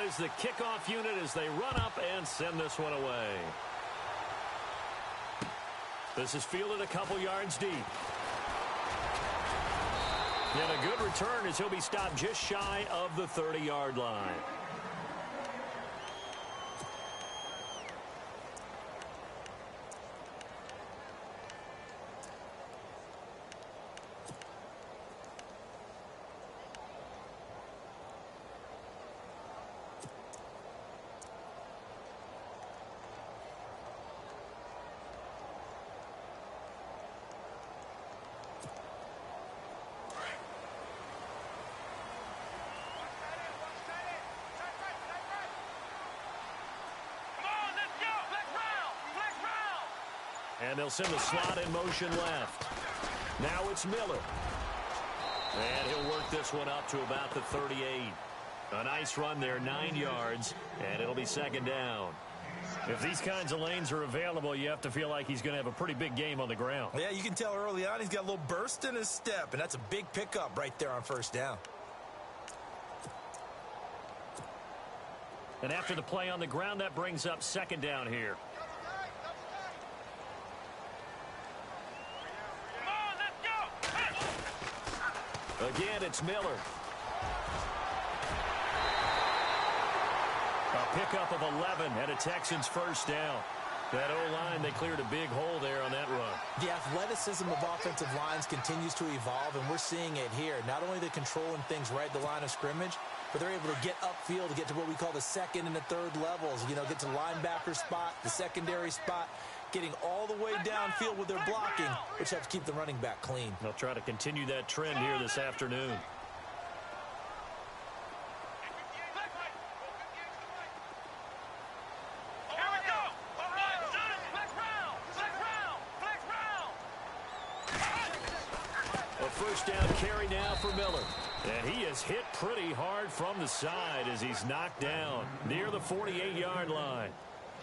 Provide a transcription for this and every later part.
out is the kickoff unit as they run up and send this one away. This is fielded a couple yards deep. And a good return as he'll be stopped just shy of the 30-yard line. And they'll send the slot in motion left. Now it's Miller. And he'll work this one up to about the 38. A nice run there, 9 yards, and it'll be second down. If these kinds of lanes are available, you have to feel like he's going to have a pretty big game on the ground. Yeah, you can tell early on he's got a little burst in his step, and that's a big pickup right there on first down. And after the play on the ground, that brings up second down here. Again, it's Miller. A pickup of 11 and a Texans first down. That O-line, they cleared a big hole there on that run. The athleticism of offensive lines continues to evolve, and we're seeing it here. Not only they're controlling things right at the line of scrimmage, but they're able to get upfield to get to what we call the second and the third levels. You know, get to linebacker spot, the secondary spot, getting all the way downfield with their blocking, which helps keep the running back clean. They'll try to continue that trend here this afternoon. A first down carry now for Miller. And he is hit pretty hard from the side as he's knocked down near the 48-yard line.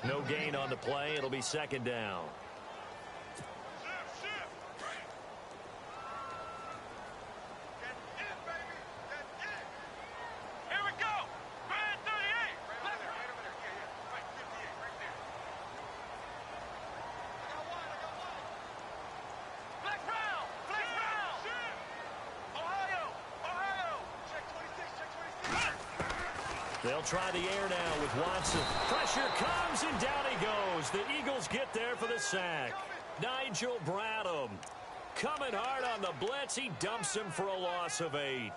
No gain on the play. It'll be second down. Here we go. Brand 38. Flex round. Ohio. Check 26. They'll try the air now with Watson. Pressure comes, and down he goes. The Eagles get there for the sack. Nigel Bradham coming hard on the blitz. He dumps him for a loss of 8.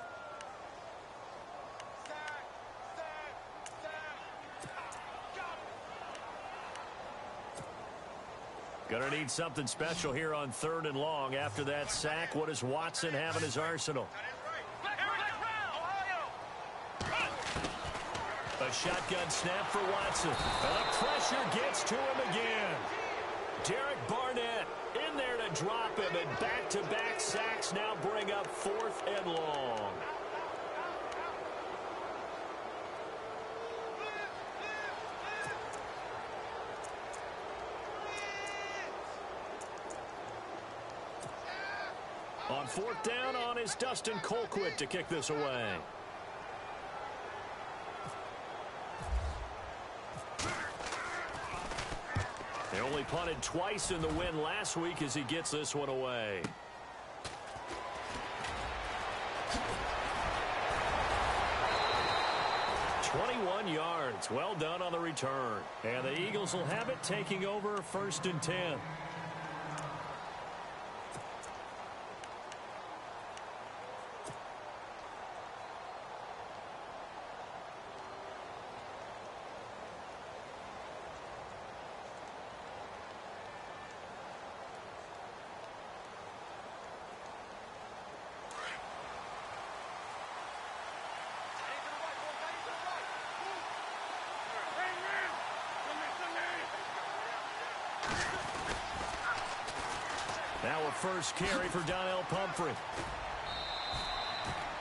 Gonna need something special here on 3rd and long. After that sack, what does Watson have in his arsenal? A shotgun snap for Watson. And the pressure gets to him again. Derek Barnett in there to drop him, and back-to-back sacks now bring up 4th and long. On 4th down on is Dustin Colquitt to kick this away. They only punted twice in the win last week as he gets this one away. "21 yards. Well done on the return. And the Eagles will have it, taking over 1st and 10. Now a first carry for Donnell Pumphrey.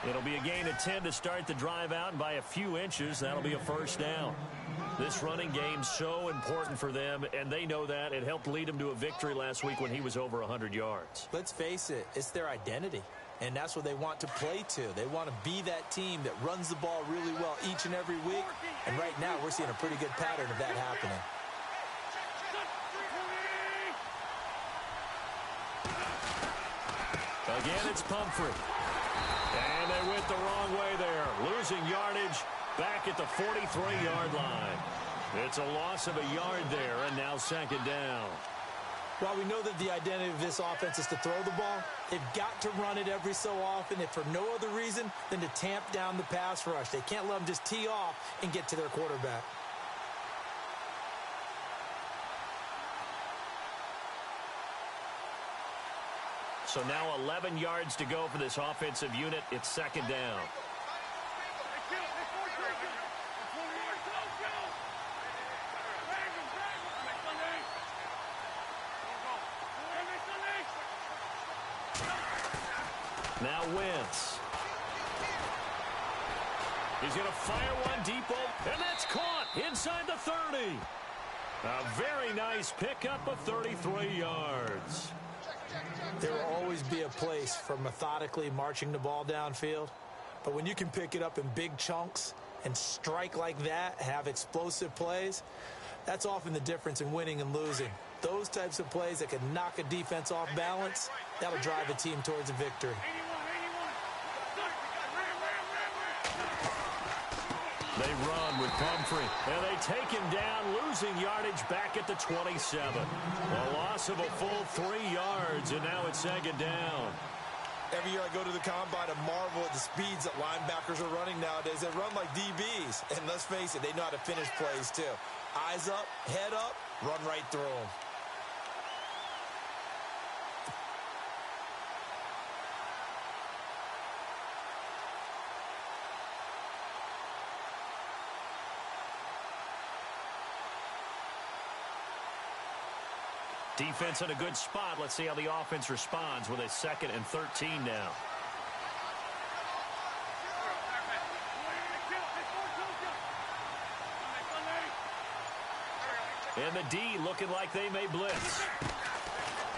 It'll be a gain of 10 to start the drive out, and by a few inches, that'll be a first down. This running game's so important for them, and they know that. It helped lead them to a victory last week when he was over 100 yards. Let's face it, it's their identity. And that's what they want to play to. They want to be that team that runs the ball really well each and every week. And right now, we're seeing a pretty good pattern of that happening. Again, it's Pumphrey. And they went the wrong way there. Losing yardage back at the 43-yard line. It's a loss of a yard there, and now second down. While we know that the identity of this offense is to throw the ball, they've got to run it every so often, if for no other reason than to tamp down the pass rush. They can't let them just tee off and get to their quarterback. So now 11 yards to go for this offensive unit. It's second down. Now Wentz. He's going to fire one deep, and that's caught inside the 30. A very nice pickup of 33 yards. There will always be a place for methodically marching the ball downfield. But when you can pick it up in big chunks and strike like that, have explosive plays, that's often the difference in winning and losing. Those types of plays that can knock a defense off balance, that'll drive a team towards a victory. They run with Pumphrey, and they take him down, losing yardage back at the 27. A loss of a full 3 yards, and now it's second down. Every year I go to the combine and marvel at the speeds that linebackers are running nowadays. They run like DBs, and let's face it, they know how to finish plays too. Eyes up, head up, run right through them. Defense in a good spot. Let's see how the offense responds with a 2nd and 13 now. And the D looking like they may blitz.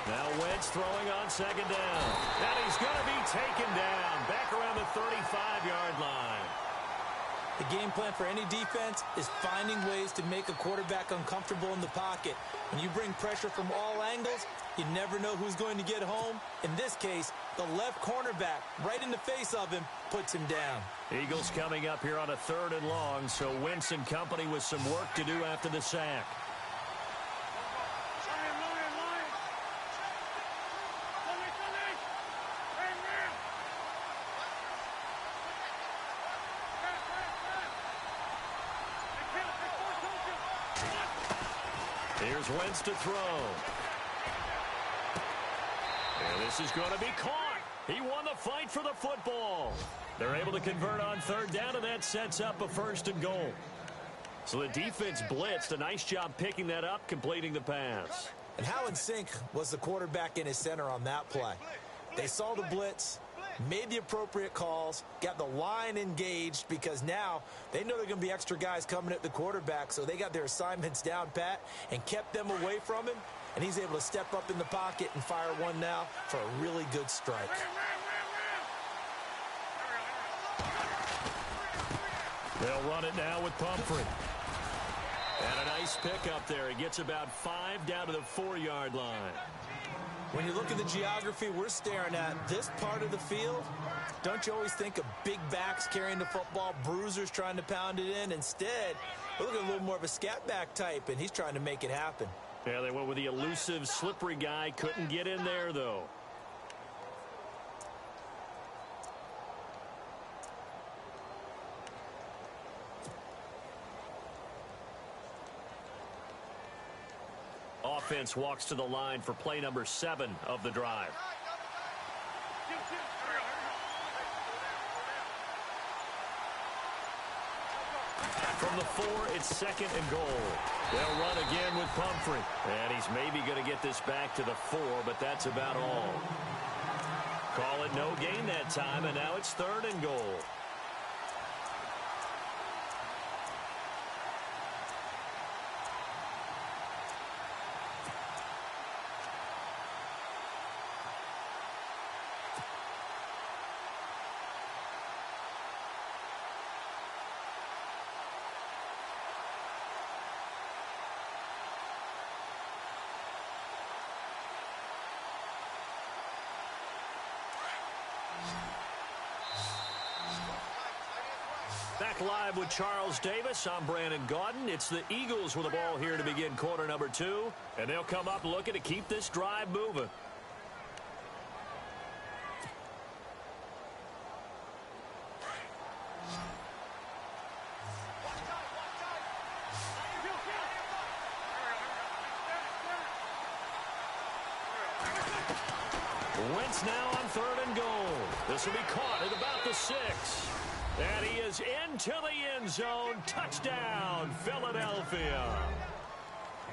Now Wentz throwing on second down. And he's going to be taken down back around the 35-yard line. The game plan for any defense is finding ways to make a quarterback uncomfortable in the pocket. When you bring pressure from all angles, you never know who's going to get home. In this case, the left cornerback, right in the face of him, puts him down. Eagles coming up here on a 3rd and long, so Wentz and company with some work to do after the sack. Here's Wentz to throw. And this is going to be caught. He won the fight for the football. They're able to convert on 3rd down, and that sets up a 1st and goal. So the defense blitzed. A nice job picking that up, completing the pass. And how in sync was the quarterback in his center on that play? They saw the blitz, made the appropriate calls, got the line engaged, because now they know there are going to be extra guys coming at the quarterback, so they got their assignments down pat and kept them away from him, and he's able to step up in the pocket and fire one now for a really good strike. They'll run it now with Pumphrey. And a nice pickup there. He gets about 5 down to the 4-yard line. When you look at the geography we're staring at, this part of the field, don't you always think of big backs carrying the football, bruisers trying to pound it in? Instead, we're looking at a little more of a scat back type, and he's trying to make it happen. Yeah, they went with the elusive, slippery guy. Couldn't get in there, though. Offense walks to the line for play number 7 of the drive. From the 4, it's 2nd and goal. They'll run again with Pumphrey. And he's maybe going to get this back to the 4, but that's about all. Call it no gain that time, and now it's 3rd and goal. Live with Charles Davis. I'm Brandon Gaudin. It's the Eagles with the ball here to begin quarter number 2. And they'll come up looking to keep this drive moving. Wentz now on 3rd and goal. This will be caught at about the 6. And he is into the end zone. Touchdown, Philadelphia.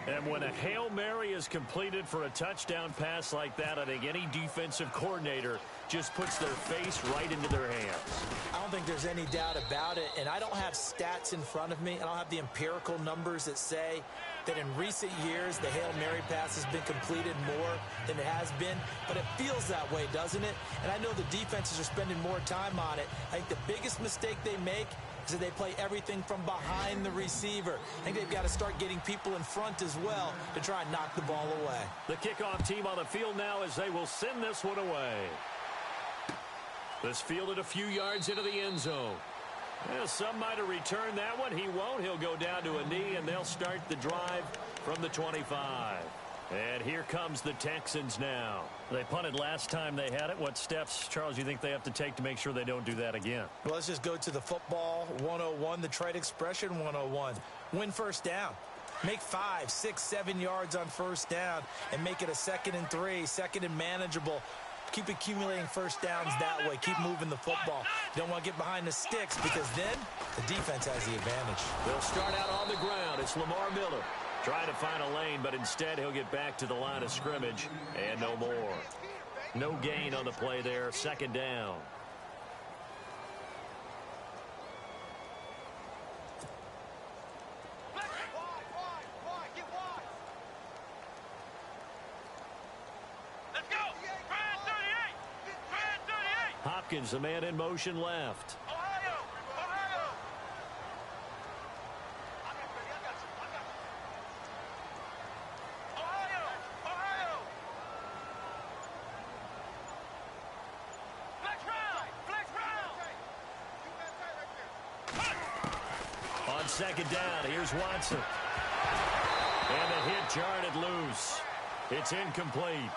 And when a Hail Mary is completed for a touchdown pass like that, I think any defensive coordinator just puts their face right into their hands. I don't think there's any doubt about it, and I don't have stats in front of me. I don't have the empirical numbers that say that in recent years the Hail Mary pass has been completed more than it has been, but it feels that way, doesn't it? And I know the defenses are spending more time on it. I think the biggest mistake they make is that they play everything from behind the receiver. I think they've got to start getting people in front as well to try and knock the ball away. The kickoff team on the field now as they will send this one away. This fielded a few yards into the end zone. Well, some might have returned that one. He won't. He'll go down to a knee, and they'll start the drive from the 25. And here comes the Texans now. They punted last time they had it. What steps, Charles, you think they have to take to make sure they don't do that again? Well, let's just go to the football 101, the trade expression 101. Win first down. Make 5, 6, 7 yards on first down and make it a 2nd and 3, 2nd and manageable. Keep accumulating first downs that way. Keep moving the football. You don't want to get behind the sticks because then the defense has the advantage. They'll start out on the ground. It's Lamar Miller trying to find a lane, but instead he'll get back to the line of scrimmage and no more. No gain on the play there. 2nd down. Hopkins, the man in motion left. Ohio! Ohio! Ohio! Ohio! Flex round! Flex round! On 2nd down, here's Watson. And the hit jarred it loose. It's incomplete.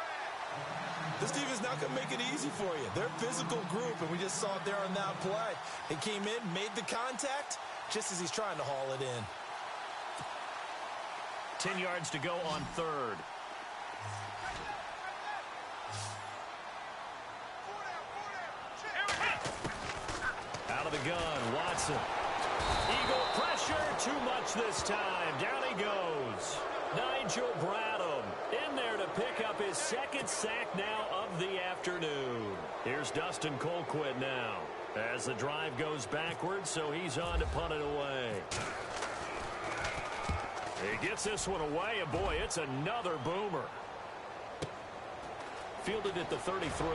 This team is not going to make it easy for you. They're a physical group, and we just saw it there on that play. They came in, made the contact, just as he's trying to haul it in. 10 yards to go on 3rd. Out of the gun, Watson. Eagle pressure, too much this time. Down he goes. Nigel Bradham in there to pick up his 2nd sack now of the afternoon. Here's Dustin Colquitt now as the drive goes backwards, so he's on to punt it away. He gets this one away, and boy, it's another boomer. Fielded at the 33.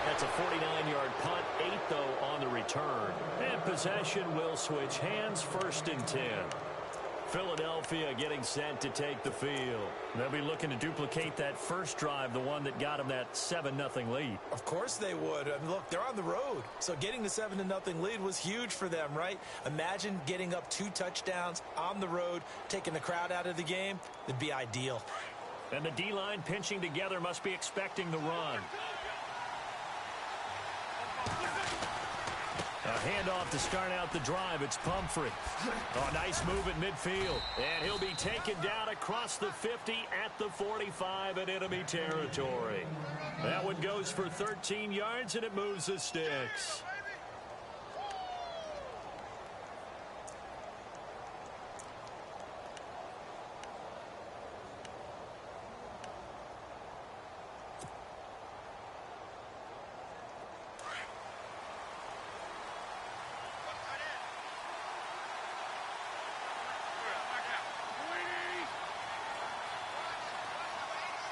That's a 49-yard punt, 8 though on the return. And possession will switch hands, 1st and 10. Philadelphia getting set to take the field. They'll be looking to duplicate that first drive, the one that got them that 7-0 lead. Of course they would. I mean, look, they're on the road. So getting the 7-0 lead was huge for them, right? Imagine getting up 2 touchdowns on the road, taking the crowd out of the game. It'd be ideal. And the D-line pinching together must be expecting the run. A handoff to start out the drive. It's Pumphrey. Oh, nice move at midfield. And he'll be taken down across the 50 at the 45 in enemy territory. That one goes for 13 yards, and it moves the sticks.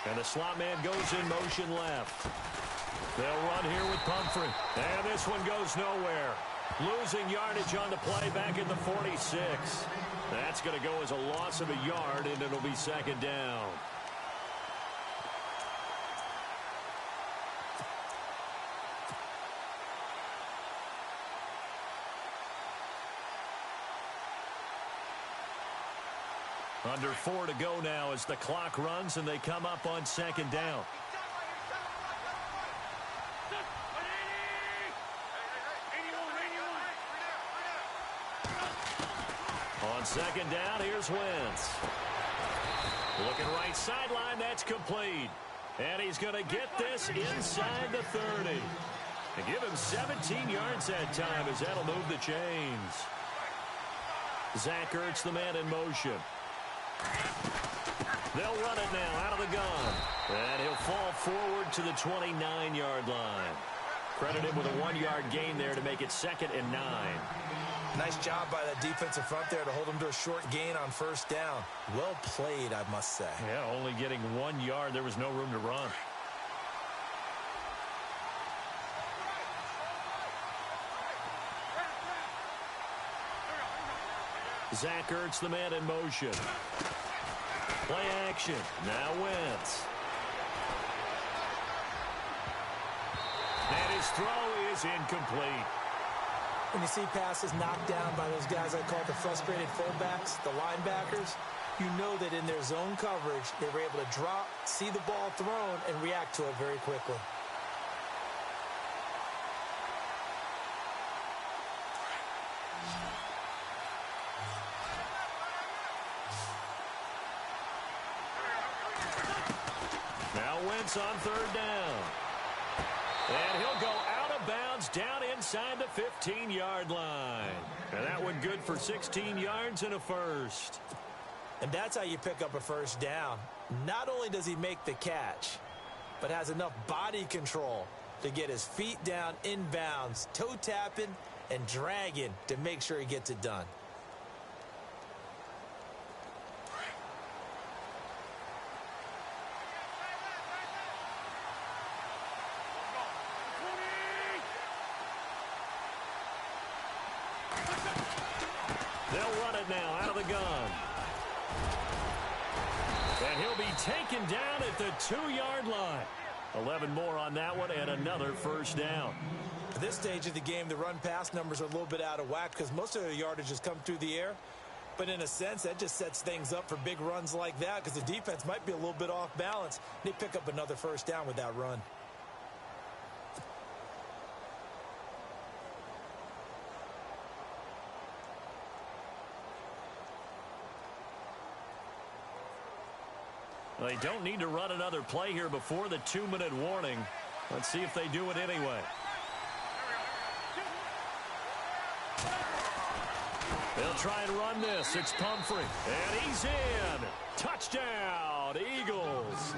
And the slot man goes in motion left. They'll run here with Pumphrey. And this one goes nowhere. Losing yardage on the play back at the 46. That's going to go as a loss of a yard, and it'll be 2nd down. Under 4 to go now as the clock runs and they come up on second down. On second down, here's Wentz. Looking right sideline, that's complete. And he's going to get this inside the 30. And give him 17 yards that time as that'll move the chains. Zach Ertz, the man in motion. They'll run it now out of the gun. And he'll fall forward to the 29-yard line. Credit him with a 1-yard gain there to make it 2nd and 9. Nice job by that defensive front there to hold him to a short gain on first down. Well played, I must say. Yeah, only getting 1 yard. There was no room to run. Zach Ertz, the man in motion. Play action. Now Wentz. And his throw is incomplete. When you see passes knocked down by those guys I call the frustrated fullbacks, the linebackers, you know that in their zone coverage, they were able to drop, see the ball thrown, and react to it very quickly. Now Wentz on third down. And he'll go out of bounds down inside the 15-yard line. And that one good for 16 yards and a first. And that's how you pick up a first down. Not only does he make the catch, but has enough body control to get his feet down inbounds, toe tapping and dragging to make sure he gets it done. They'll run it now out of the gun. And he'll be taken down at the 2-yard line. 11 more on that one and another first down. At this stage of the game, the run-pass numbers are a little bit out of whack because most of their yardage has come through the air. But in a sense, that just sets things up for big runs like that because the defense might be a little bit off balance. They pick up another first down with that run. They don't need to run another play here before the 2-minute warning. Let's see if they do it anyway. They'll try and run this. It's Pumphrey. And he's in. Touchdown, Eagles.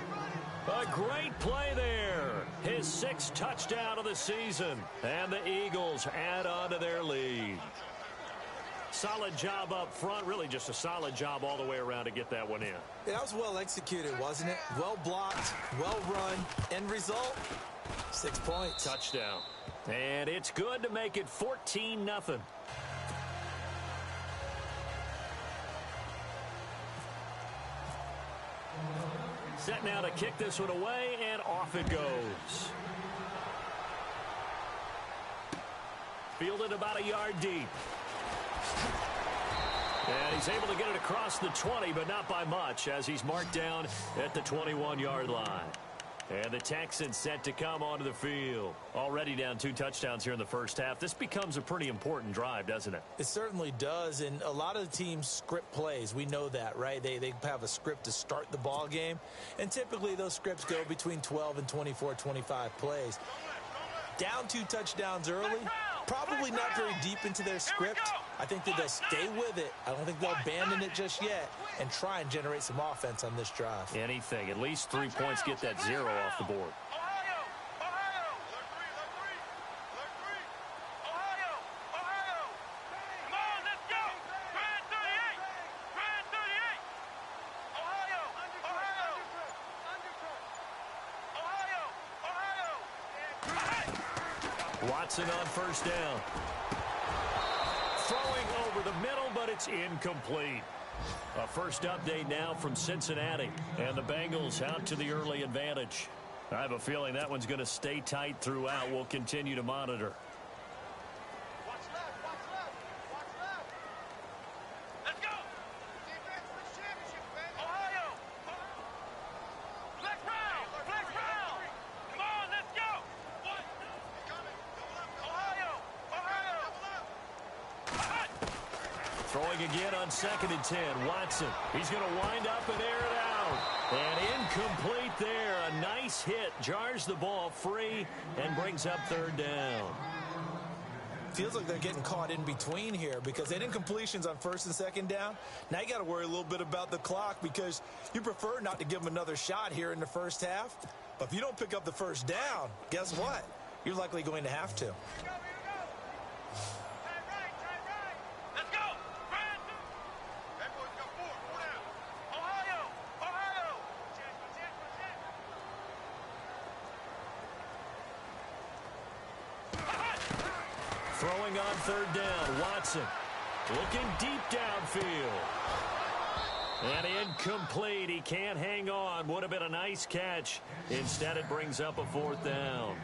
A great play there. His 6th touchdown of the season. And the Eagles add on to their lead. Solid job up front. Really just a solid job all the way around to get that one in. That was well executed, wasn't it? Well blocked, well run. End result, 6 points. Touchdown. And it's good to make it 14-0. Set now to kick this one away, and off it goes. Fielded about a yard deep. And he's able to get it across the 20, but not by much, as he's marked down at the 21-yard line. And the Texans set to come onto the field. Already down 2 touchdowns here in the first half. This becomes a pretty important drive, doesn't it? It certainly does, and a lot of the teams script plays. We know that, right? They have a script to start the ball game, and typically those scripts go between 12 and 24, 25 plays. Down 2 touchdowns early, probably not very deep into their script. I think that they'll stay with it. I don't think they'll abandon it just yet and try and generate some offense on this drive. Anything. At least 3 points, get that 0 off the board. Watson on first down. Throwing over the middle, but it's incomplete. A first update now from Cincinnati, and the Bengals out to the early advantage. I have a feeling that one's going to stay tight throughout. We'll continue to monitor. Let's go. Defense for the championship, Throwing again on 2nd and 10. Watson. He's going to wind up and air it out. And incomplete there. A nice hit. Jars the ball free and brings up 3rd down. Feels like they're getting caught in between here because they didn't completions on 1st and 2nd down. Now you got to worry a little bit about the clock because you prefer not to give them another shot here in the first half. But if you don't pick up the 1st down, guess what? You're likely going to have to. Let's go. That boy's got 4 down. Ohio. Throwing on 3rd down. Watson looking deep downfield. And incomplete. He can't hang on. Would have been a nice catch. Instead, it brings up a 4th down.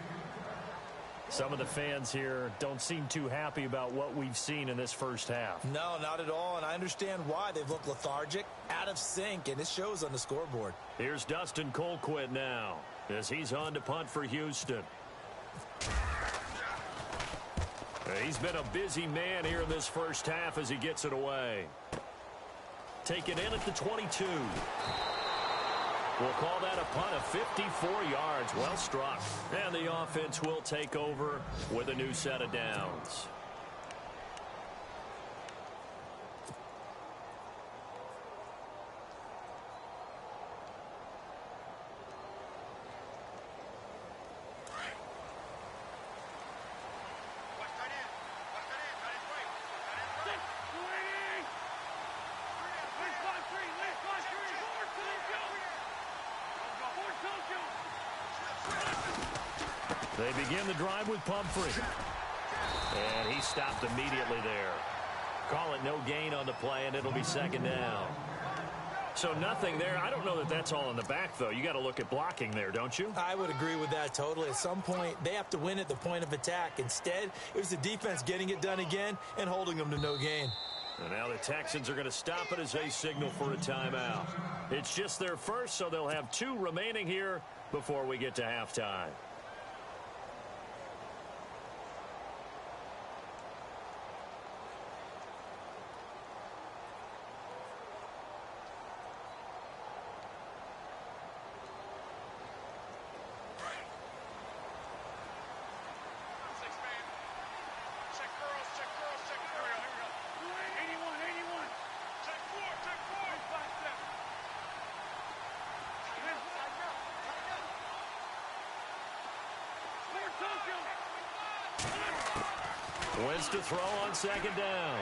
Some of the fans here don't seem too happy about what we've seen in this first half. No, not at all, and I understand why. They've looked lethargic, out of sync, and it shows on the scoreboard. Here's Dustin Colquitt now as he's on to punt for Houston. He's been a busy man here in this first half as he gets it away. Taken in at the 22. We'll call that a punt of 54 yards. Well struck. And the offense will take over with a new set of downs. They begin the drive with Pumphrey. And he stopped immediately there. Call it no gain on the play, and it'll be 2nd down. So nothing there. I don't know that that's all in the back, though. You got to look at blocking there, don't you? I would agree with that totally. At some point, they have to win at the point of attack. Instead, it was the defense getting it done again and holding them to no gain. And now the Texans are going to stop it as they signal for a timeout. It's just their first, so they'll have 2 remaining here before we get to halftime. Wins to throw on 2nd down.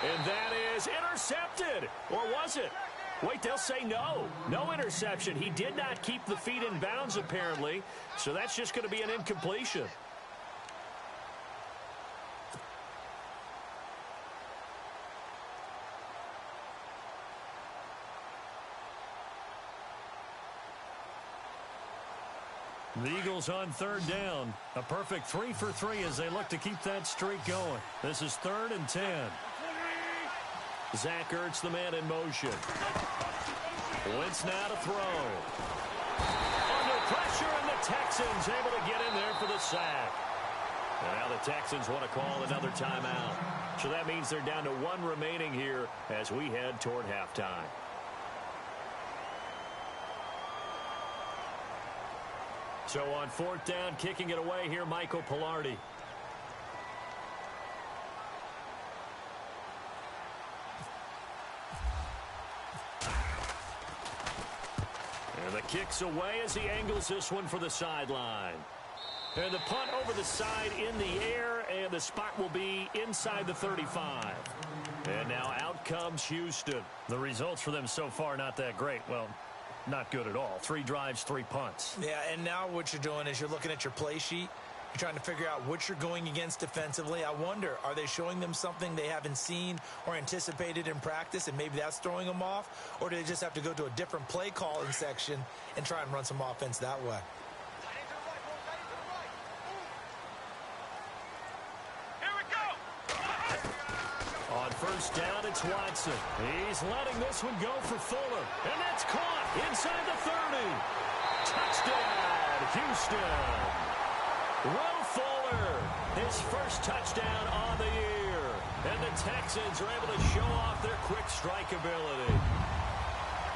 And that is intercepted. Or was it? Wait, they'll say no. No interception. He did not keep the feet in bounds, apparently. So that's just going to be an incompletion. The Eagles on 3rd down. A perfect 3 for 3 as they look to keep that streak going. This is 3rd and 10. Zach Ertz, the man in motion. Wentz now to throw. Under pressure, and the Texans able to get in there for the sack. And now the Texans want to call another timeout. So that means they're down to 1 remaining here as we head toward halftime. So on 4th down, kicking it away here, Michael Pilardi. And the kick's away as he angles this one for the sideline. And the punt over the side in the air, and the spot will be inside the 35. And now out comes Houston. The results for them so far not that great. Well, not good at all. 3 drives, 3 punts. Yeah, and now what you're doing is you're looking at your play sheet. You're trying to figure out what you're going against defensively. I wonder, are they showing them something they haven't seen or anticipated in practice, and maybe that's throwing them off? Or do they just have to go to a different play calling section and try and run some offense that way? Here we go. On 1st down, it's Watson. He's letting this one go for Fuller. And that's caught inside the 30. Touchdown, Houston. Will Fuller, his first touchdown on the year. And the Texans are able to show off their quick strike ability.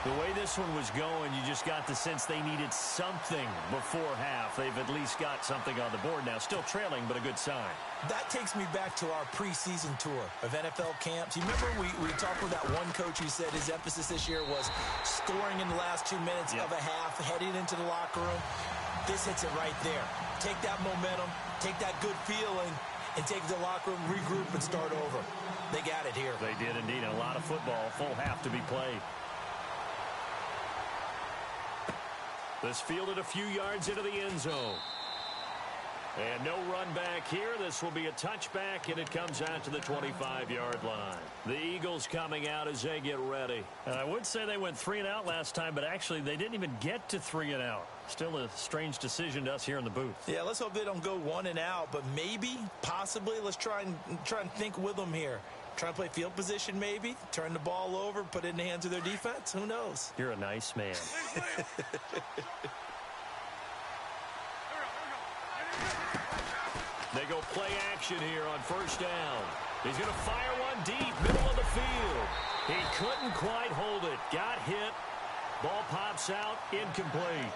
The way this one was going, you just got the sense they needed something before half. They've at least got something on the board now. Still trailing, but a good sign. That takes me back to our preseason tour of NFL camps. You remember we talked with that one coach who said his emphasis this year was scoring in the last 2 minutes of a half, heading into the locker room. This hits it right there. Take that momentum, take that good feeling, and take it to the locker room, regroup, and start over. They got it here. They did indeed. A lot of football, full half to be played. This fielded a few yards into the end zone. And no run back here. This will be a touchback, and it comes out to the 25-yard line. The Eagles coming out as they get ready. And I would say they went 3 and out last time, but actually they didn't even get to 3 and out. Still a strange decision to us here in the booth. Yeah, let's hope they don't go 1 and out, but maybe, possibly, let's try and think with them here. Try and play field position maybe, turn the ball over, put it in the hands of their defense. Who knows? You're a nice man. They go play action here on first down. He's going to fire one deep, middle of the field. He couldn't quite hold it. Got hit. Ball pops out, incomplete.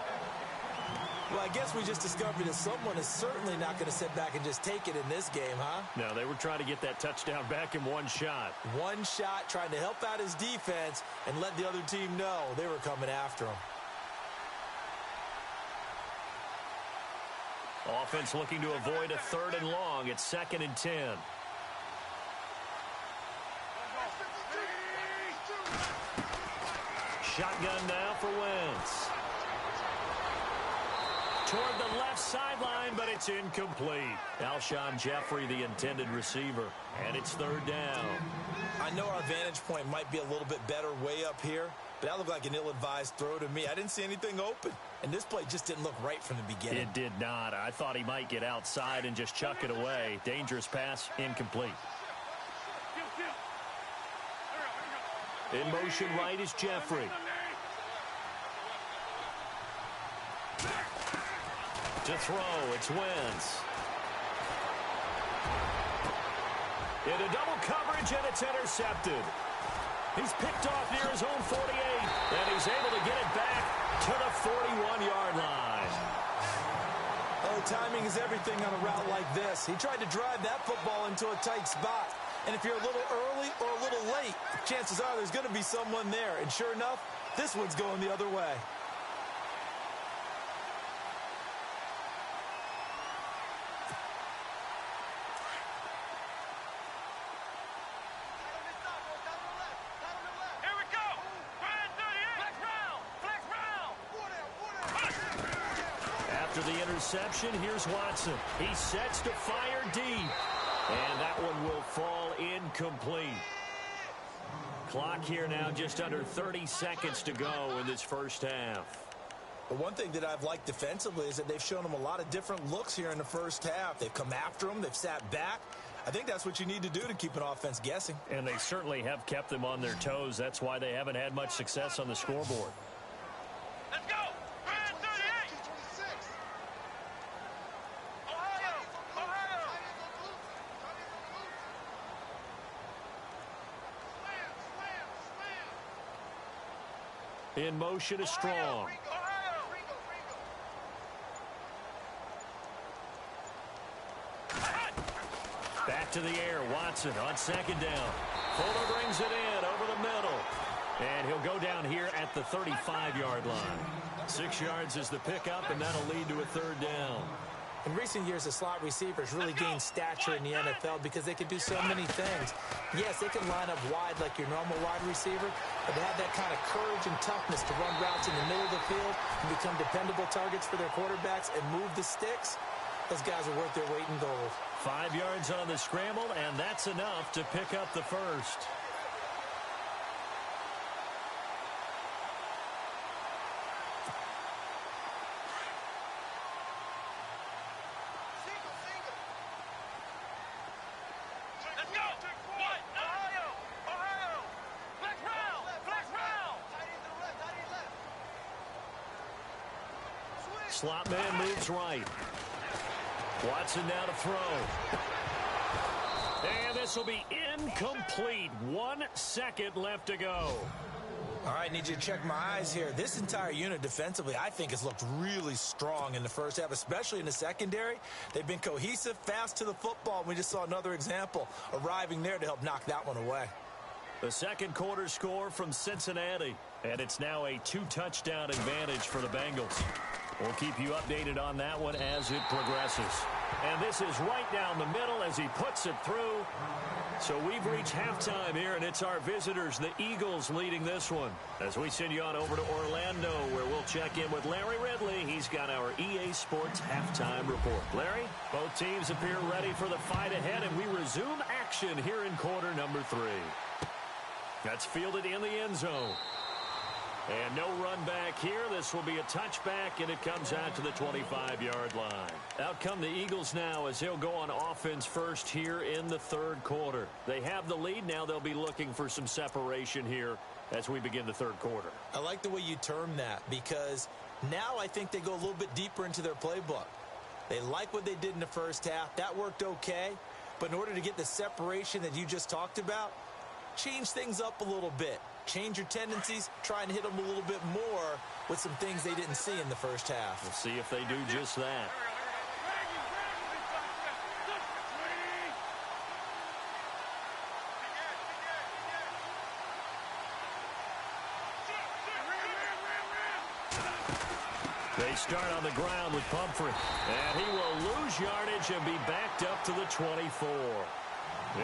Well, I guess we just discovered that someone is certainly not going to sit back and just take it in this game, huh? No, they were trying to get that touchdown back in one shot. One shot, trying to help out his defense and let the other team know they were coming after him. Offense looking to avoid a 3rd and long. It's 2nd and 10. Shotgun now for Wentz. Toward the left sideline, but it's incomplete. Alshon Jeffrey, the intended receiver, and it's 3rd down. I know our vantage point might be a little bit better way up here, but that looked like an ill-advised throw to me. I didn't see anything open, and this play just didn't look right from the beginning. It did not. I thought he might get outside and just chuck it away. Dangerous pass, incomplete. In motion right is Jeffrey. To throw, it's Wentz. Into double coverage, and it's intercepted. He's picked off near his own 48, and he's able to get it back to the 41-yard line. Oh, timing is everything on a route like this. He tried to drive that football into a tight spot. And if you're a little early or a little late, chances are there's going to be someone there. And sure enough, this one's going the other way. After the interception, here's Watson. He sets to fire deep. And that one will fall incomplete. Clock here now just under 30 seconds to go in this first half. But one thing that I've liked defensively is that they've shown them a lot of different looks here in the first half. They've come after them. They've sat back. I think that's what you need to do to keep an offense guessing. And they certainly have kept them on their toes. That's why they haven't had much success on the scoreboard. Let's go! Brand 38! Ohio! Ohio! In motion is Strong. Back to the air. Watson on 2nd down. Fuller brings it in over the middle. And he'll go down here at the 35-yard line. 6 yards is the pickup, and that'll lead to a 3rd down. In recent years, the slot receivers really gained stature in the NFL because they can do so many things. Yes, they can line up wide like your normal wide receiver, but they have that kind of courage and toughness to run routes in the middle of the field and become dependable targets for their quarterbacks and move the sticks. Those guys are worth their weight in gold. 5 yards on the scramble, and that's enough to pick up the first. Let's go! What? Ohio! Ohio! Flex round! Flex round! Slot man moves right. Watson now to throw. And this will be incomplete. 1 second left to go. All right, need you to check my eyes here. This entire unit defensively, I think, has looked really strong in the first half, especially in the secondary. They've been cohesive, fast to the football. We just saw another example arriving there to help knock that one away. The second quarter score from Cincinnati, and it's now a 2-touchdown advantage for the Bengals. We'll keep you updated on that one as it progresses. And this is right down the middle as he puts it through. So we've reached halftime here, and it's our visitors, the Eagles, leading this one. As we send you on over to Orlando, where we'll check in with Larry Ridley. He's got our EA Sports halftime report. Larry, both teams appear ready for the fight ahead, and we resume action here in quarter number 3. That's fielded in the end zone. And no run back here. This will be a touchback, and it comes out to the 25-yard line. Out come the Eagles now as they'll go on offense first here in the third quarter. They have the lead. Now they'll be looking for some separation here as we begin the third quarter. I like the way you term that, because now I think they go a little bit deeper into their playbook. They like what they did in the first half. That worked okay. But in order to get the separation that you just talked about, change things up a little bit. Change your tendencies, try and hit them a little bit more with some things they didn't see in the first half. We'll see if they do just that. They start on the ground with Pumphrey, and he will lose yardage and be backed up to the 24.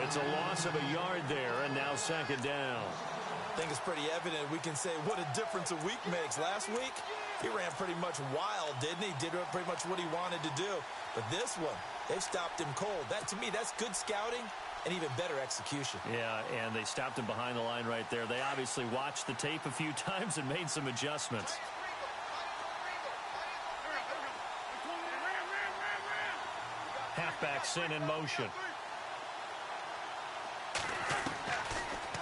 It's a loss of a yard there, and now second down. I think it's pretty evident. We can say what a difference a week makes. Last week, he ran pretty much wild, didn't he? Did pretty much what he wanted to do. But this one, they've stopped him cold. That, to me, that's good scouting and even better execution. Yeah, and they stopped him behind the line right there. They obviously watched the tape a few times and made some adjustments. Halfback sent in motion.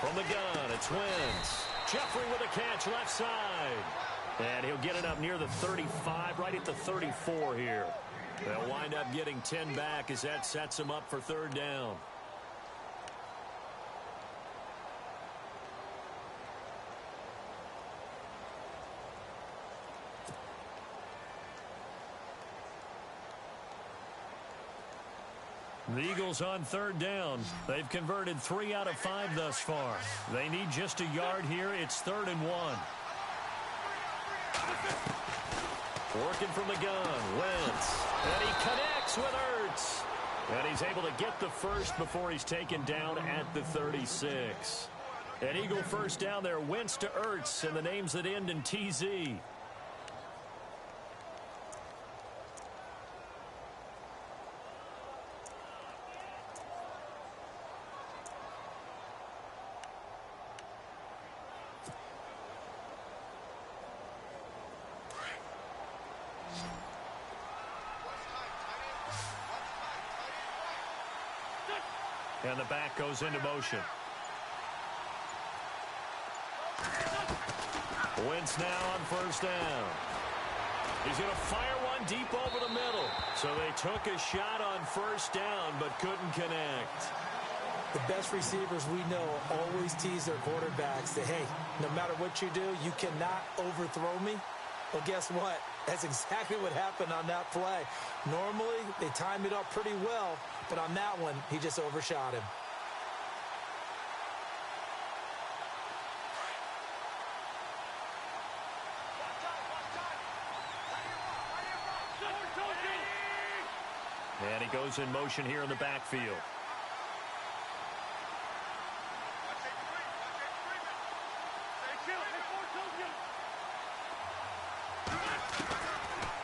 From the gun, it's Wentz. Jeffrey with a catch left side. And he'll get it up near the 35, right at the 34 here. They'll wind up getting 10 back as that sets him up for third down. The Eagles on third down. They've converted 3 out of 5 thus far. They need just a yard here. It's 3rd and 1. Working from the gun, Wentz. And he connects with Ertz. And he's able to get the first before he's taken down at the 36. An Eagle first down there, Wentz to Ertz, and the names that end in TZ. And the back goes into motion. Wentz now on first down. He's going to fire one deep over the middle. So they took a shot on first down but couldn't connect. The best receivers we know always tease their quarterbacks that, hey, no matter what you do, you cannot overthrow me. Well, guess what? That's exactly what happened on that play. Normally, they timed it up pretty well, but on that one, he just overshot him. And he goes in motion here in the backfield.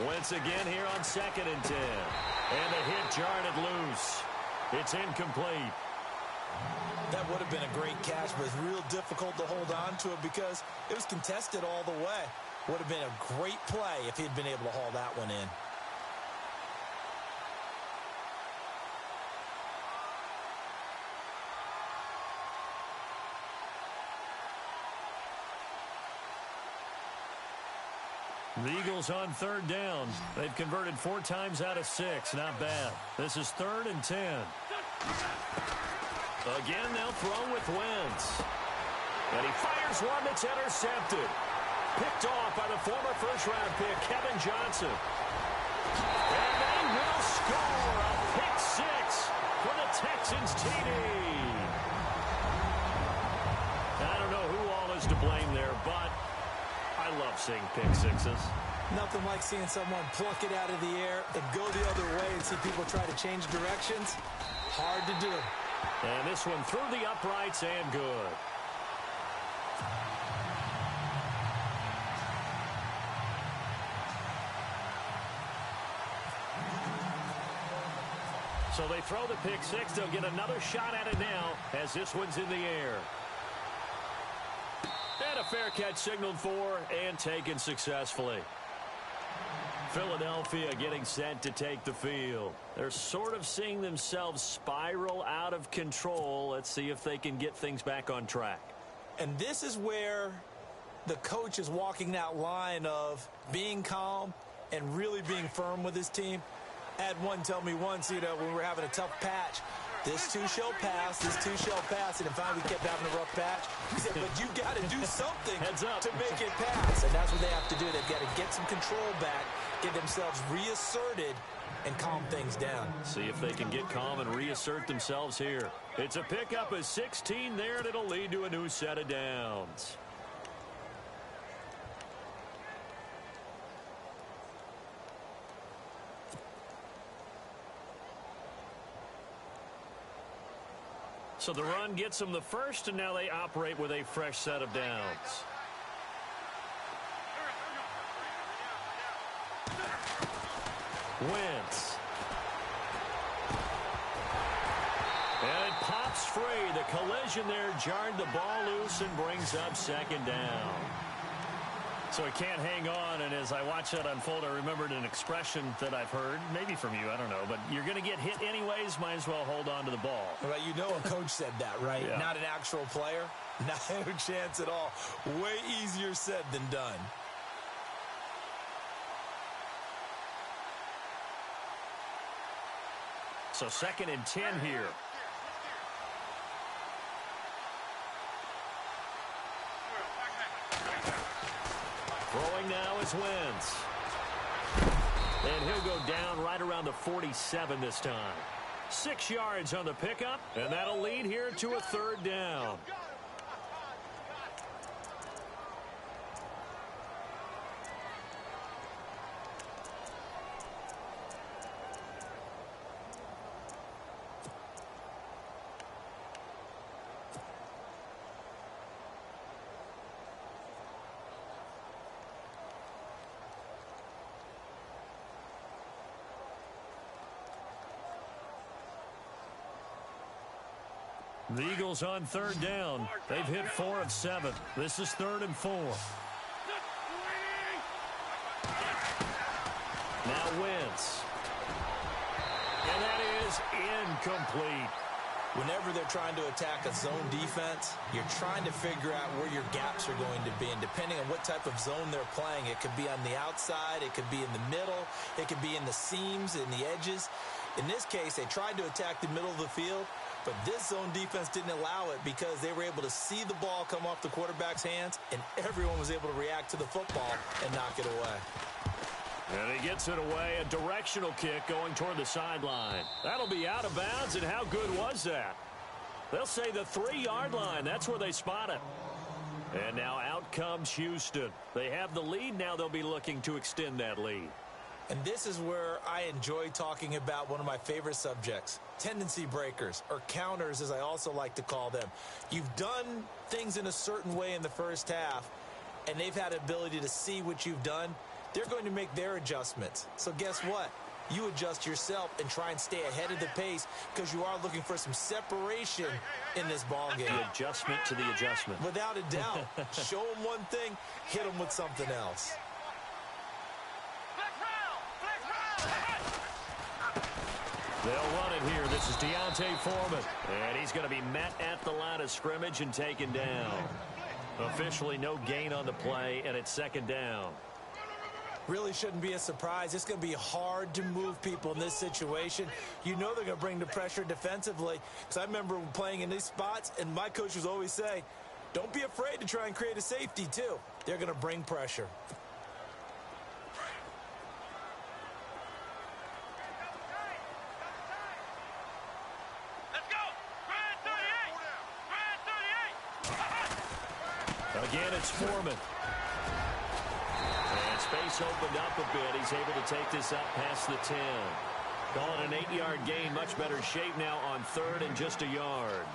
Wentz again here on 2nd and 10. And the hit jarred it loose. It's incomplete. That would have been a great catch, but it's real difficult to hold on to it because it was contested all the way. Would have been a great play if he'd been able to haul that one in. The Eagles on third down. They've converted 4 times out of 6. Not bad. This is 3rd and 10. Again, they'll throw with Wentz. And he fires one that's intercepted. Picked off by the former first-round pick, Kevin Johnson. And they will score a pick six for the Texans TD. I don't know who all is to blame there, but I love seeing pick sixes. Nothing like seeing someone pluck it out of the air and go the other way and see people try to change directions. Hard to do. And this one through the uprights and good. So they throw the pick six. They'll get another shot at it now as this one's in the air. And a fair catch signaled for and taken successfully. Philadelphia getting set to take the field. They're sort of seeing themselves spiral out of control. Let's see if they can get things back on track. And this is where the coach is walking that line of being calm and really being firm with his team. I had one tell me once, when we were having a tough patch, this too shall pass, this too shall pass. And if we kept having a rough patch, he said, but you got to do something to make it pass. And that's what they have to do. They've got to get some control back, get themselves reasserted, and calm things down. See if they can get calm and reassert themselves here. It's a pickup of 16 there, and it'll lead to a new set of downs. So the run gets them the first, and now they operate with a fresh set of downs. Wentz. And it pops free. The collision there jarred the ball loose and brings up second down. So he can't hang on, and as I watch that unfold, I remembered an expression that I've heard, maybe from you, I don't know, but you're going to get hit anyways, might as well hold on to the ball. Well, a coach said that, right? Yeah. Not an actual player. Not a chance at all. Way easier said than done. So 2nd and 10 here. Throwing now is Wentz. And he'll go down right around the 47 this time. 6 yards on the pickup, and that'll lead here to a 3rd down. The Eagles on 3rd down. They've hit 4 of 7. This is 3rd and 4. Now Wentz. And that is incomplete. Whenever they're trying to attack a zone defense, you're trying to figure out where your gaps are going to be. And depending on what type of zone they're playing, it could be on the outside, it could be in the middle, it could be in the seams, in the edges. In this case, they tried to attack the middle of the field, but this zone defense didn't allow it because they were able to see the ball come off the quarterback's hands, and everyone was able to react to the football and knock it away. And he gets it away, a directional kick going toward the sideline. That'll be out of bounds, and how good was that? They'll say the 3-yard line. That's where they spot it. And now out comes Houston. They have the lead. Now they'll be looking to extend that lead. And this is where I enjoy talking about one of my favorite subjects, tendency breakers, or counters as I also like to call them. You've done things in a certain way in the first half, and they've had the ability to see what you've done. They're going to make their adjustments. So guess what? You adjust yourself and try and stay ahead of the pace because you are looking for some separation in this ball game. The adjustment to the adjustment. Without a doubt. Show them one thing, hit them with something else. They'll run it here. This is Deontay Foreman. And he's going to be met at the line of scrimmage and taken down. Officially no gain on the play, and it's 2nd down. Really shouldn't be a surprise. It's going to be hard to move people in this situation. You know they're going to bring the pressure defensively. Because I remember playing in these spots, and my coach would always say, don't be afraid to try and create a safety, too. They're going to bring pressure. Let's go! Grand 38! Grand 38! Again, it's Foreman. And space opened up a bit. He's able to take this up past the 10. Calling an 8-yard gain. Much better shape now on third and just a yard.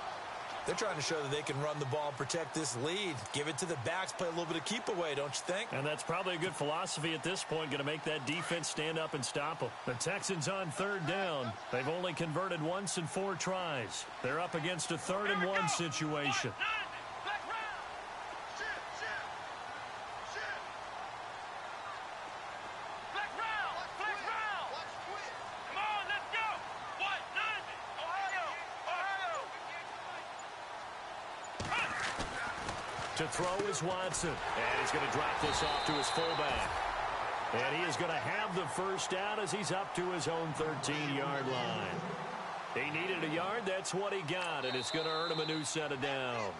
They're trying to show that they can run the ball and protect this lead. Give it to the backs, play a little bit of keep away, don't you think? And that's probably a good philosophy at this point, going to make that defense stand up and stop them. The Texans on third down. They've only converted once in 4 tries. They're up against a 3rd and 1 situation. To throw is Watson. And he's going to drop this off to his fullback. And he is going to have the first down as he's up to his own 13-yard line. He needed a yard. That's what he got. And it's going to earn him a new set of downs.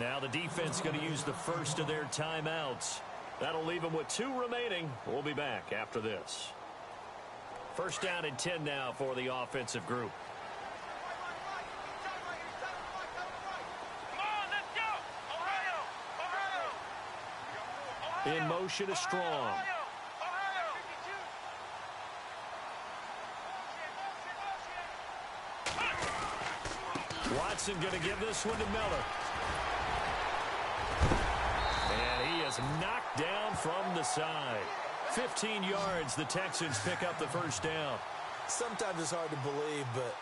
Now the defense going to use the first of their timeouts. That'll leave them with 2 remaining. We'll be back after this. First down and 10 now for the offensive group. In motion is Strong. Watson going to give this one to Miller. And he is knocked down from the side. 15 yards, the Texans pick up the first down. Sometimes it's hard to believe, but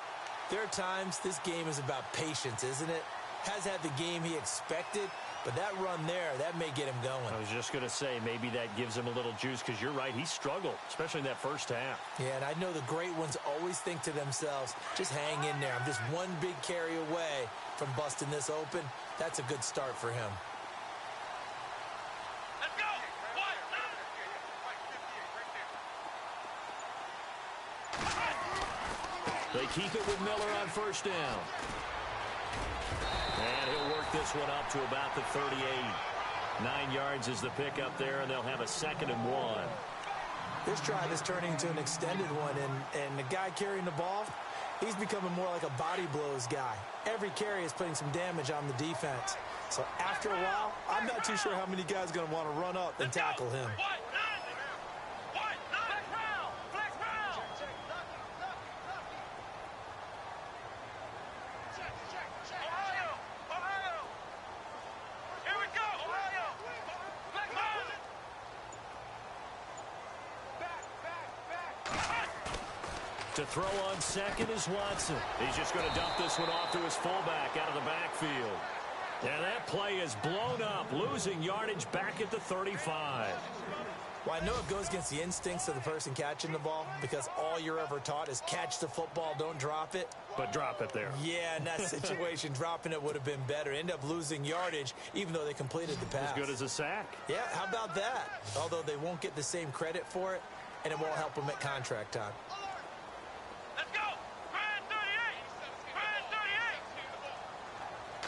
there are times this game is about patience, isn't it? Has had the game he expected, but that run there, that may get him going. I was just going to say, maybe that gives him a little juice because you're right, he struggled, especially in that first half. Yeah, and I know the great ones always think to themselves, just hang in there. I'm just one big carry away from busting this open. That's a good start for him. Let's go! They keep it with Miller on first down. And he'll work this one up to about the 38. 9 yards is the pickup there, and they'll have a 2nd and 1. This drive is turning into an extended one, and the guy carrying the ball, he's becoming more like a body blows guy. Every carry is putting some damage on the defense. So after a while, I'm not too sure how many guys are going to want to run up and tackle him. To throw on second is Watson. He's just going to dump this one off to his fullback out of the backfield. And that play is blown up, losing yardage back at the 35. Well, I know it goes against the instincts of the person catching the ball because all you're ever taught is catch the football, don't drop it. But drop it there. Yeah, in that situation, dropping it would have been better. End up losing yardage, even though they completed the pass. As good as a sack. Yeah, how about that? Although they won't get the same credit for it, and it won't help them at contract time. Let's go! Grand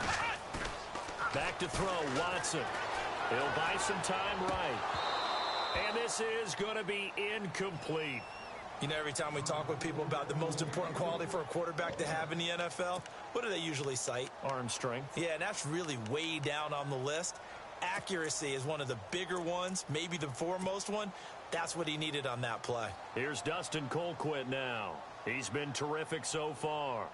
38! Back to throw, Watson. He'll buy some time right. And this is going to be incomplete. You know, every time we talk with people about the most important quality for a quarterback to have in the NFL, what do they usually cite? Arm strength. Yeah, and that's really way down on the list. Accuracy is one of the bigger ones, maybe the foremost one. That's what he needed on that play. Here's Dustin Colquitt now. He's been terrific so far.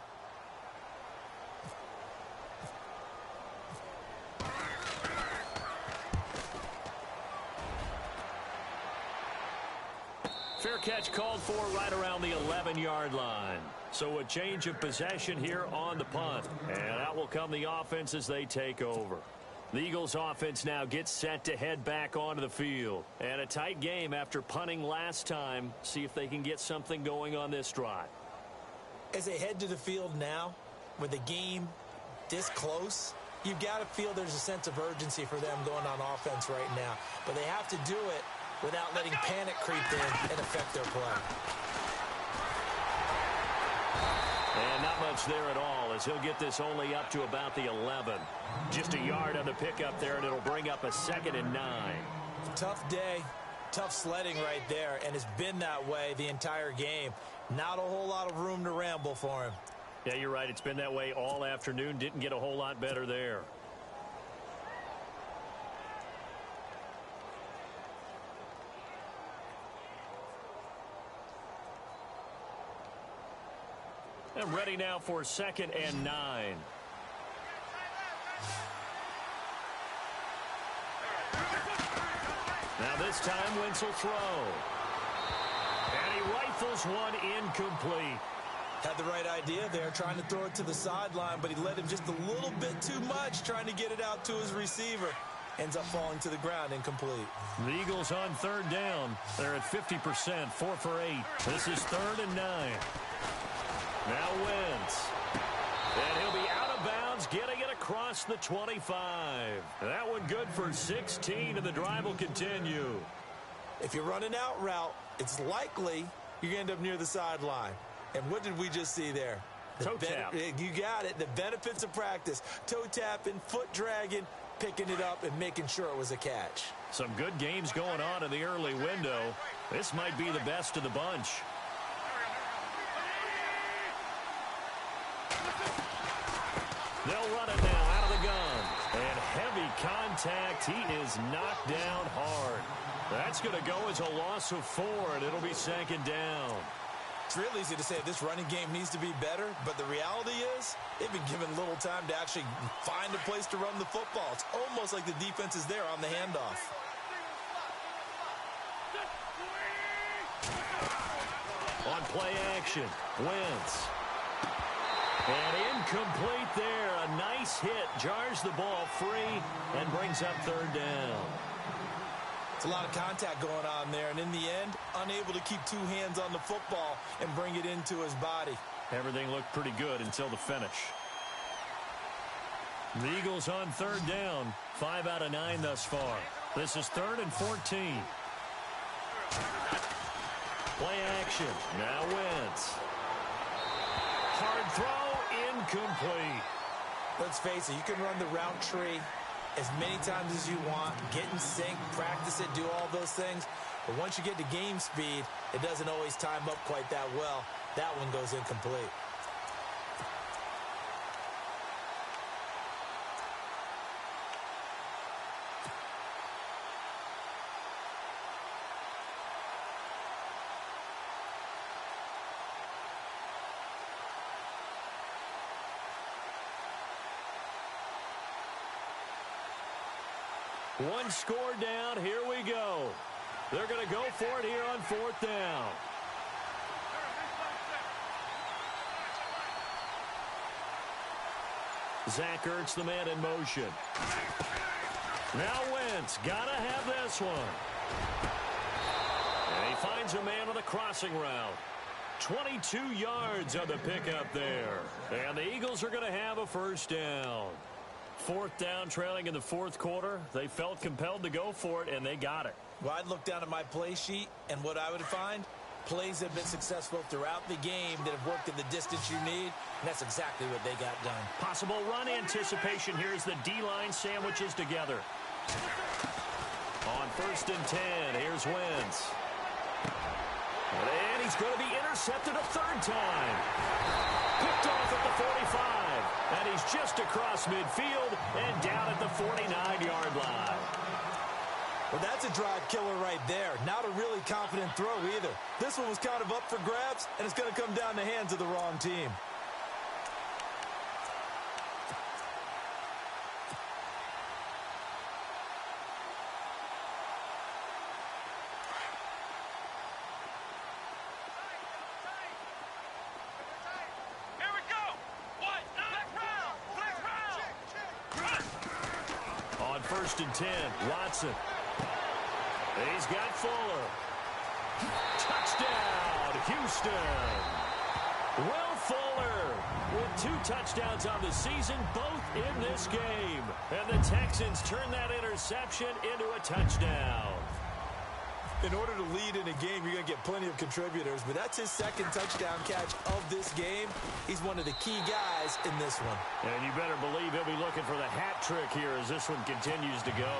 Fair catch called for right around the 11-yard line. So a change of possession here on the punt. And out will come the offense as they take over. The Eagles offense now gets set to head back onto the field. And a tight game after punting last time. See if they can get something going on this drive. As they head to the field now, with the game this close, you've got to feel there's a sense of urgency for them going on offense right now. But they have to do it without letting panic creep in and affect their play. And not much there at all, as he'll get this only up to about the 11. Just a yard on the pickup there, and it'll bring up a 2nd and 9. Tough day, tough sledding right there, and it's been that way the entire game. Not a whole lot of room to ramble for him. Yeah, you're right. It's been that way all afternoon. Didn't get a whole lot better there. And ready now for 2nd and 9. Now this time, Wentz will throw. And he rifles one incomplete. Had the right idea there, trying to throw it to the sideline, but he led him just a little bit too much, trying to get it out to his receiver. Ends up falling to the ground, incomplete. The Eagles on 3rd down. They're at 50%, 4 for 8. This is 3rd and 9. Now Wentz. And he'll be out of bounds, getting it across the 25. That one good for 16, and the drive will continue. If you're running out route, it's likely you're going to end up near the sideline. And what did we just see there? Toe tap. You got it. The benefits of practice. Toe tapping, foot dragging, picking it up, and making sure it was a catch. Some good games going on in the early window. This might be the best of the bunch. They'll run it now out of the gun. And heavy contact. He is knocked down hard. That's going to go as a loss of 4, and it'll be 2nd down. It's real easy to say this running game needs to be better, but the reality is they've been given little time to actually find a place to run the football. It's almost like the defense is there on the handoff. On play action, Wentz. And incomplete there. A nice hit. Jars the ball free and brings up 3rd down. It's a lot of contact going on there, and in the end, unable to keep 2 hands on the football and bring it into his body. Everything looked pretty good until the finish. The Eagles on 3rd down. 5 out of 9 thus far. This is 3rd and 14. Play action. Now Wentz. Hard throw, incomplete. Let's face it, you can run the route tree as many times as you want, get in sync, practice it, do all those things. But once you get to game speed, it doesn't always time up quite that well. That one goes incomplete. One score down. Here we go. They're going to go for it here on 4th down. Zach Ertz, the man in motion. Now Wentz, got to have this one. And he finds a man on the crossing route. 22 yards on the pickup there. And the Eagles are going to have a 1st down. 4th down, trailing in the 4th quarter. They felt compelled to go for it, and they got it. Well, I'd look down at my play sheet, and what I would find, plays have been successful throughout the game that have worked in the distance you need, and that's exactly what they got done. Possible run anticipation here as the D-line sandwiches together. On 1st and 10, here's Wentz. And he's going to be intercepted a 3rd time. Picked off at the 45. And he's just across midfield and down at the 49-yard line. Well, that's a drive killer right there. Not a really confident throw either. This one was kind of up for grabs, and it's going to come down the hands of the wrong team. On 1st and 10, Watson. He's got Fuller. Touchdown, Houston. Will Fuller with 2 touchdowns on the season, both in this game. And the Texans turn that interception into a touchdown. In order to lead in a game, you're going to get plenty of contributors, but that's his second touchdown catch of this game. He's one of the key guys in this one. And you better believe he'll be looking for the hat trick here as this one continues to go.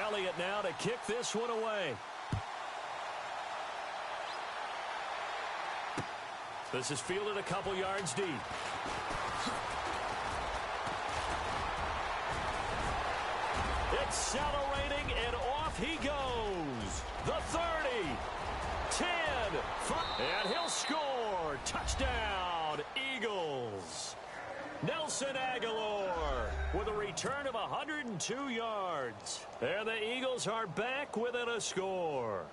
Elliott now to kick this one away. This is fielded a couple yards deep. Accelerating, and off he goes. The 30, 10, 5, and he'll score. Touchdown, Eagles. Nelson Aguilar with a return of 102 yards. And the Eagles are back within a score.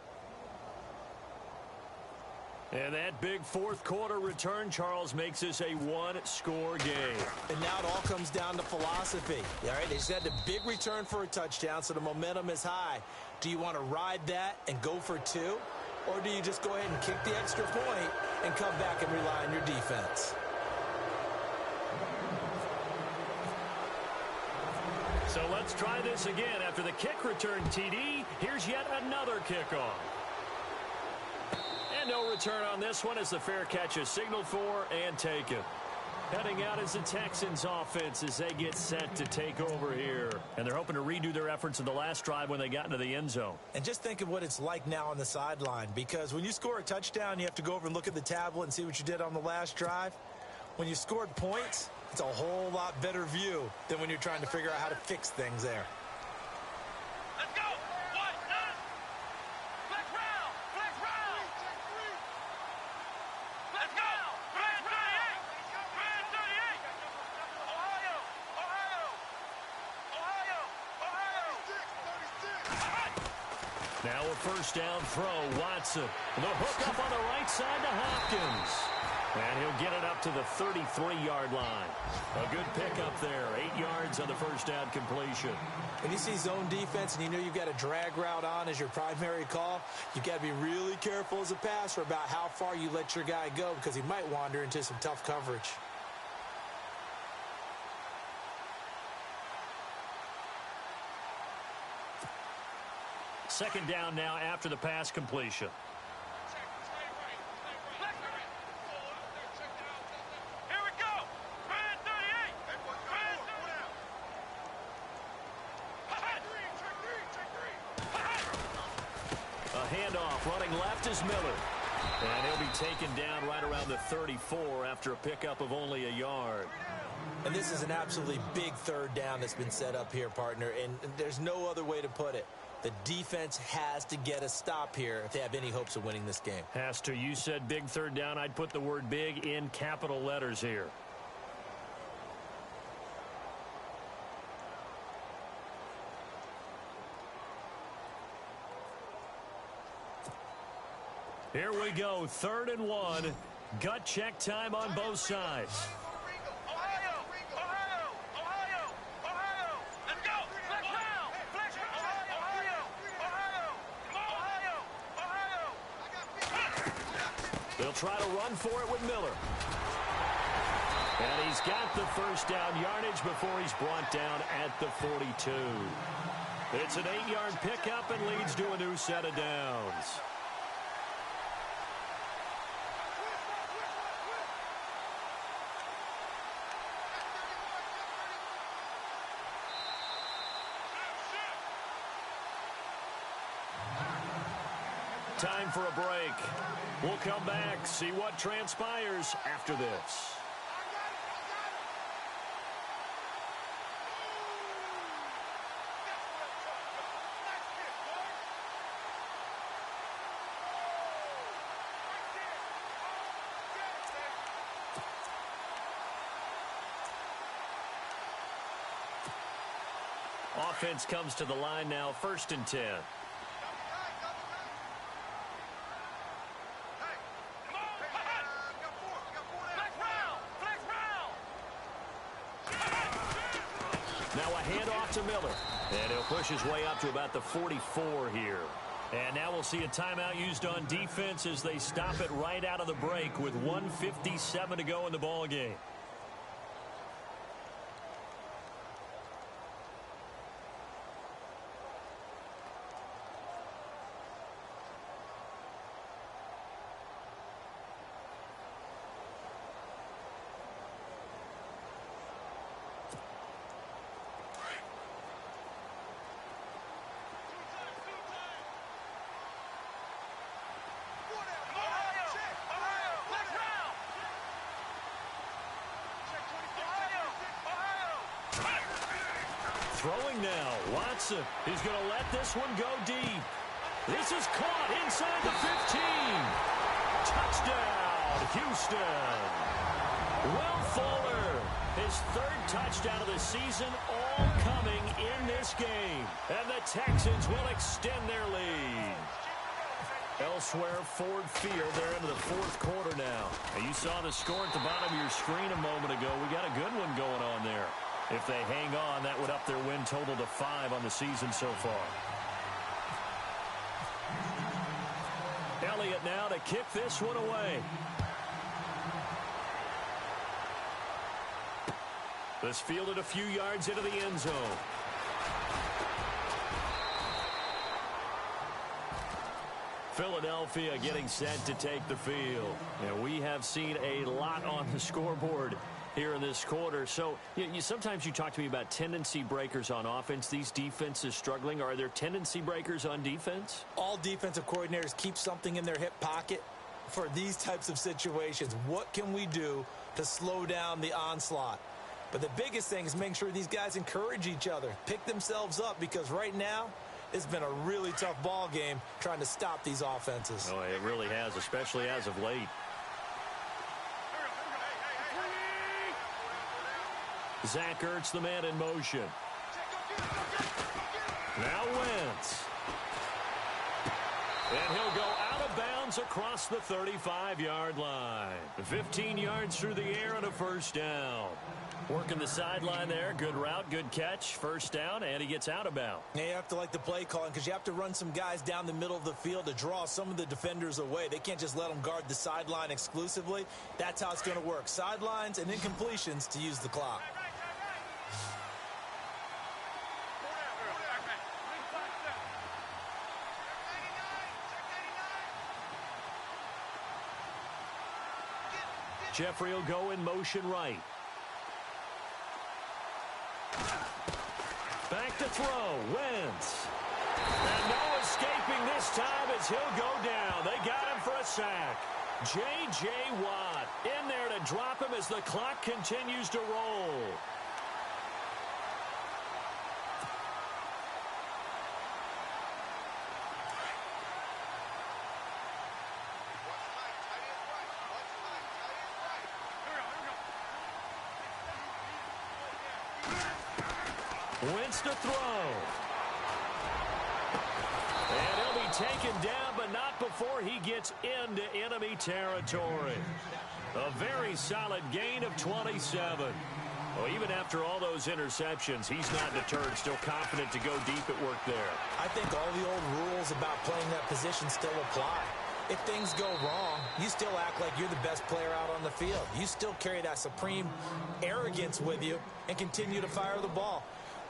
And that big fourth quarter return, Charles, makes this a one-score game. And now it all comes down to philosophy. All right, they just had a big return for a touchdown, so the momentum is high. Do you want to ride that and go for two? Or do you just go ahead and kick the extra point and come back and rely on your defense? So let's try this again. After the kick return TD, here's yet another kickoff. And no return on this one as the fair catch is signaled for and taken. Heading out is the Texans offense as they get set to take over here. And they're hoping to redo their efforts in the last drive when they got into the end zone. And just think of what it's like now on the sideline, because when you score a touchdown, you have to go over and look at the tablet and see what you did on the last drive. When you scored points, it's a whole lot better view than when you're trying to figure out how to fix things there. Let's go! What? Flex round! Flex round! Let's go! Brand 38! Brand 38! Ohio! Ohio! Ohio! Ohio! Now a first down throw. Watson. The hook up on the right side to Hopkins. And he'll get it up to the 33-yard line. A good pickup there. 8 yards on the first down completion. When you see zone defense and you know you've got a drag route on as your primary call, you've got to be really careful as a passer about how far you let your guy go, because he might wander into some tough coverage. Second down now after the pass completion. Here we go! Brand 38! Brand 38! A handoff running left is Miller. And he'll be taken down right around the 34 after a pickup of only a yard. And this is an absolutely big third down that's been set up here, partner, and there's no other way to put it. The defense has to get a stop here if they have any hopes of winning this game. Has to. You said big third down. I'd put the word big in capital letters here. Here we go. 3rd and 1. Gut check time on both sides. Ohio! Ohio! Ohio! Ohio! Let's go! Flex round! Flex round! Ohio! Ohio! Ohio! Ohio! They'll try to run for it with Miller. And he's got the first down yardage before he's brought down at the 42. It's an 8-yard pickup and leads to a new set of downs. Time for a break. We'll come back, see what transpires after this. Offense comes to the line now, 1st and 10. Now a handoff to Miller. And he'll push his way up to about the 44 here. And now we'll see a timeout used on defense as they stop it right out of the break with 1:57 to go in the ball game. Throwing now, Watson. He's going to let this one go deep. This is caught inside the 15. Touchdown, Houston. Will Fuller, his third touchdown of the season, all coming in this game. And the Texans will extend their lead. Elsewhere, Ford Field, they're into the fourth quarter now. And you saw the score at the bottom of your screen a moment ago. We got a good one going on there. If they hang on, that would up their win total to 5 on the season so far. Elliott now to kick this one away. This fielded a few yards into the end zone. Philadelphia getting set to take the field. And we have seen a lot on the scoreboard here in this quarter. So sometimes you talk to me about tendency breakers on offense. These defenses struggling. Are there tendency breakers on defense? All defensive coordinators keep something in their hip pocket for these types of situations. What can we do to slow down the onslaught? But the biggest thing is making sure these guys encourage each other, pick themselves up, because right now it's been a really tough ball game trying to stop these offenses. Oh, it really has, especially as of late. Zach Ertz, the man in motion. Now Wentz. And he'll go out of bounds across the 35-yard line. 15 yards through the air and a first down. Working the sideline there. Good route, good catch. First down, and he gets out of bounds. Yeah, you have to like the play calling because you have to run some guys down the middle of the field to draw some of the defenders away. They can't just let them guard the sideline exclusively. That's how it's going to work. Sidelines and incompletions to use the clock. Jeffrey will go in motion right. Back to throw. Wentz. And no escaping this time as he'll go down. They got him for a sack. J.J. Watt in there to drop him as the clock continues to roll. Wentz to throw. And he'll be taken down, but not before he gets into enemy territory. A very solid gain of 27. Well, even after all those interceptions, he's not deterred, still confident to go deep at work there. I think all the old rules about playing that position still apply. If things go wrong, you still act like you're the best player out on the field. You still carry that supreme arrogance with you and continue to fire the ball.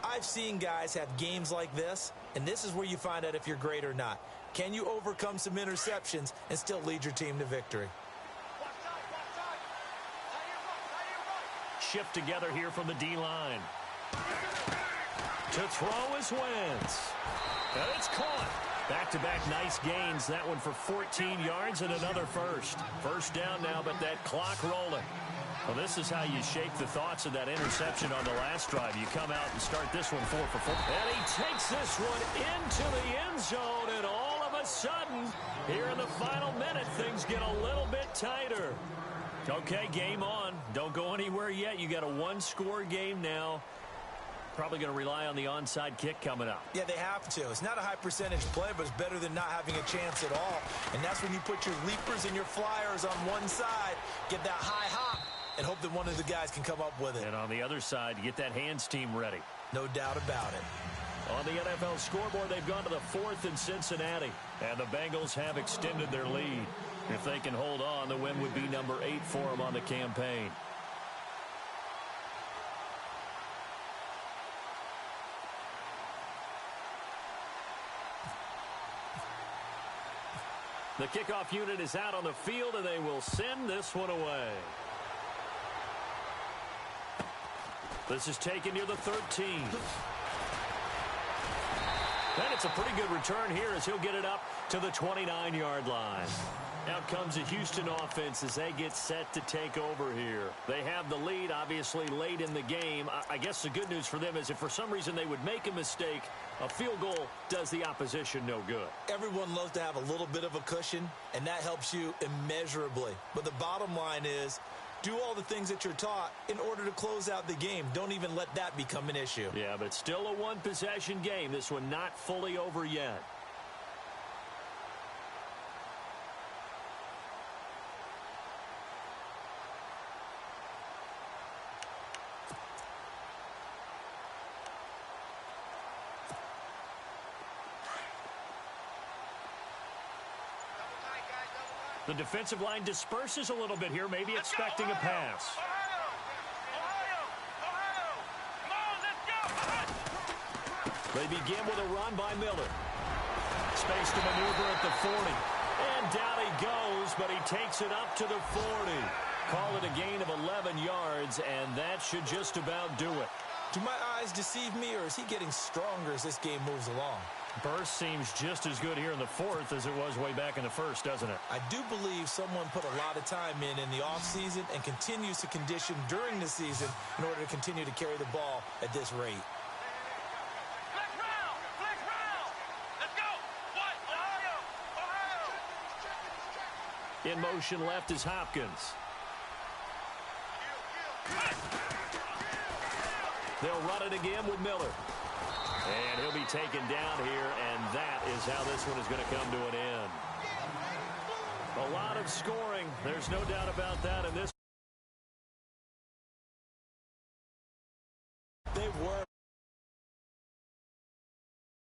I've seen guys have games like this, and this is where you find out if you're great or not. Can you overcome some interceptions and still lead your team to victory? Shift together here from the D-line. To throw is Wentz. And it's caught. Back-to-back nice gains. That one for 14 yards and another first. First down now, but that clock rolling. Well, this is how you shape the thoughts of that interception on the last drive. You come out and start this one 4 for 4. And he takes this one into the end zone, and all of a sudden, here in the final minute, things get a little bit tighter. Okay, game on. Don't go anywhere yet. You got a one-score game now. Probably going to rely on the onside kick coming up. Yeah, they have to. It's not a high-percentage play, but it's better than not having a chance at all. And that's when you put your leapers and your flyers on one side, get that high hop, and hope that one of the guys can come up with it. And on the other side, get that hands team ready. No doubt about it. On the NFL scoreboard, they've gone to the 4th in Cincinnati, and the Bengals have extended their lead. If they can hold on, the win would be number 8 for them on the campaign. The kickoff unit is out on the field, and they will send this one away. This is taken near the 13. And it's a pretty good return here as he'll get it up to the 29-yard line. Out comes the Houston offense as they get set to take over here. They have the lead, obviously, late in the game. I guess the good news for them is if for some reason they would make a mistake, a field goal does the opposition no good. Everyone loves to have a little bit of a cushion, and that helps you immeasurably. But the bottom line is, do all the things that you're taught in order to close out the game. Don't even let that become an issue. Yeah, but it's still a one-possession game. This one not fully over yet. The defensive line disperses a little bit here, maybe expecting a pass. They begin with a run by Miller. Space to maneuver at the 40. And down he goes, but he takes it up to the 40. Call it a gain of 11 yards, and that should just about do it. Do my eyes deceive me, or is he getting stronger as this game moves along? Burst seems just as good here in the 4th as it was way back in the 1st, doesn't it? I do believe someone put a lot of time in the offseason and continues to condition during the season in order to continue to carry the ball at this rate. Flex round! Flex round! Let's go! What? Ohio! In motion left is Hopkins. They'll run it again with Miller. And he'll be taken down here, and that is how this one is going to come to an end. A lot of scoring. There's no doubt about that in this.